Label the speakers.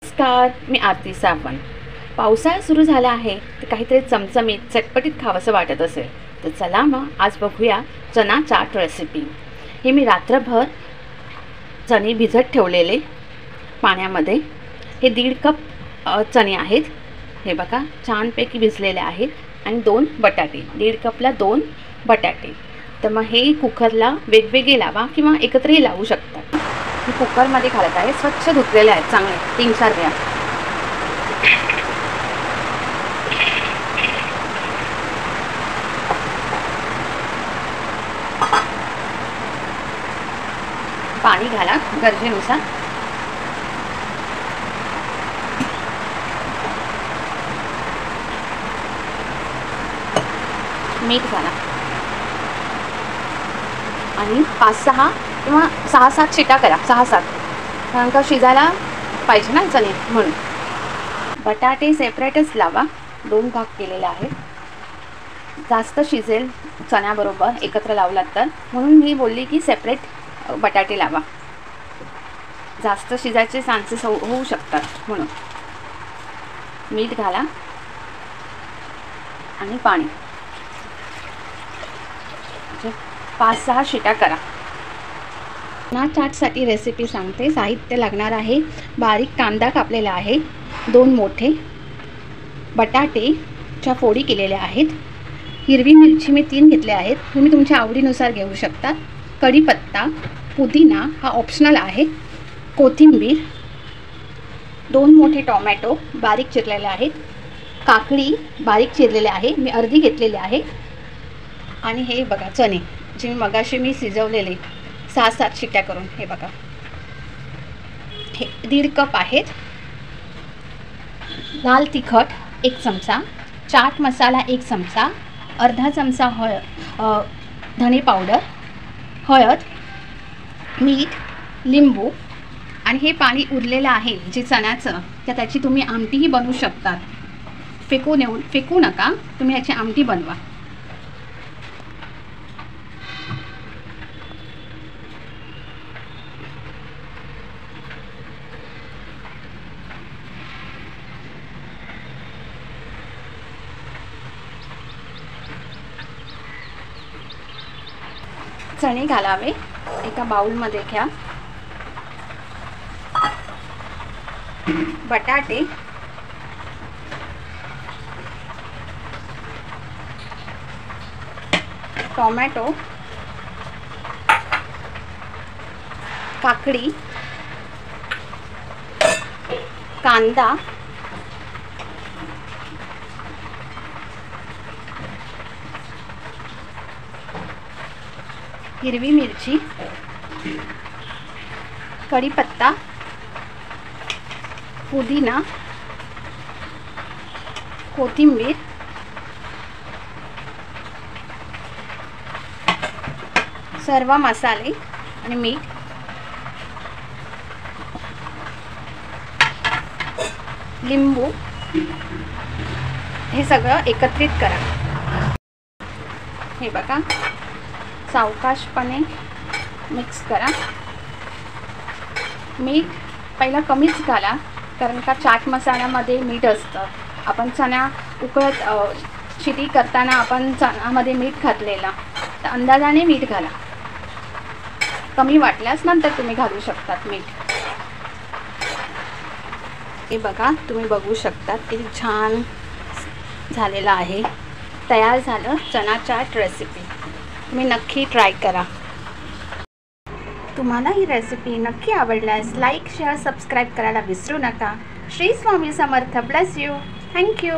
Speaker 1: नमस्कार, मी आरती सावंत. पावसाळा सुरू झाला आहे तर काहीतरी चमचमीत चटपटीत खावंसं वाटत असेल तर चला मग आज बघूया चना चाट रेसिपी. हे मी रात्रभर चणे भिजत ठेवलेले पाण्यामध्ये. हे 1.5 कप चणे आहेत. हे बघा छानपैकी भिजलेले आहेत. आणि 2 बटाटे, 1.5 कपला 2 बटाटे. तर मग हे कुकरला वेगवेगळे लावा किंवा एकत्रही लावू शकता. मी कुकरमध्ये घालत आहे. स्वच्छ धुतलेले आहेत चांगले 3-4 वेळा. पाणी घाला गरजेनुसार. मीठ घाला आणि 5-6 किंवा 6-7 शिटा करा. 6-7 कारण का शिजायला पाहिजे ना चणे म्हणून. बटाटे सेपरेटच लावा. 2 भाग केलेले आहेत. जास्त शिजेल चण्याबरोबर एकत्र लावलात तर, म्हणून मी बोलली की सेपरेट बटाटे लावा. जास्त शिजायचे चान्सेस होऊ शकतात म्हणून. मीठ घाला आणि पाणी. 5-6 शिटा करा. चना चाटसाठी रेसिपी सांगते. साहित्य लागणार आहे. बारीक कांदा कापलेला आहे 2 मोठे. बटाटेच्या फोडी केलेल्या आहेत. हिरवी मिरची मी 3 घेतल्या आहेत. तुम्ही तुमच्या आवडीनुसार घेऊ शकता. कढीपत्ता, पुदिना हा ऑप्शनल आहे. कोथिंबीर, 2 मोठे टोमॅटो बारीक चिरलेले आहेत. काकडी बारीक चिरलेले आहे, मी अर्धी घेतलेली आहे. आणि हे बघा चणे जे मगाशी मी शिजवलेले 6-7 शिट्या करून. हे बघा हे 1.5 कप आहेत. लाल तिखट 1 चमचा, चाट मसाला 1 चमचा, अर्धा चमचा धणे पावडर, हळद, मीठ, लिंबू. आणि हे पाणी उरलेलं आहे जे चण्याचं, तर त्याची तुम्ही आमटीही बनवू शकतात. फेकू नका. तुम्ही याची आमटी बनवा. चणे घालावे. एका बाउलमध्ये घ्या. बटाटे, टोमॅटो, काकडी, कांदा, हिरवी मिरची, कढीपत्ता, पुदिना, कोथिंबीर, सर्व मसाले आणि मीठ. लिंबू. हे सगळं एकत्रित करा. हे बघा सावकाशपणे मिक्स करा. मीठ पहिला कमीच घाला कारण का चाट मसाल्यामध्ये मीठ असतं. आपण चणा उकळत शिटी करताना आपण चण्यामध्ये मीठ घातलेलं, तर अंदाजाने मीठ घाला. कमी वाटल्यास नंतर तुम्ही घालू शकतात मीठ. हे बघा तुम्ही बघू शकतात किती छान झालेलं आहे. तयार झालं चना चाट रेसिपी. तुम्ही नक्की ट्राय करा. तुम्हाला ही रेसिपी नक्की आवडल्यास लाईक, शेअर, सबस्क्राईब करायला विसरू नका. Shri Swami Samarth. Bless you. Thank you.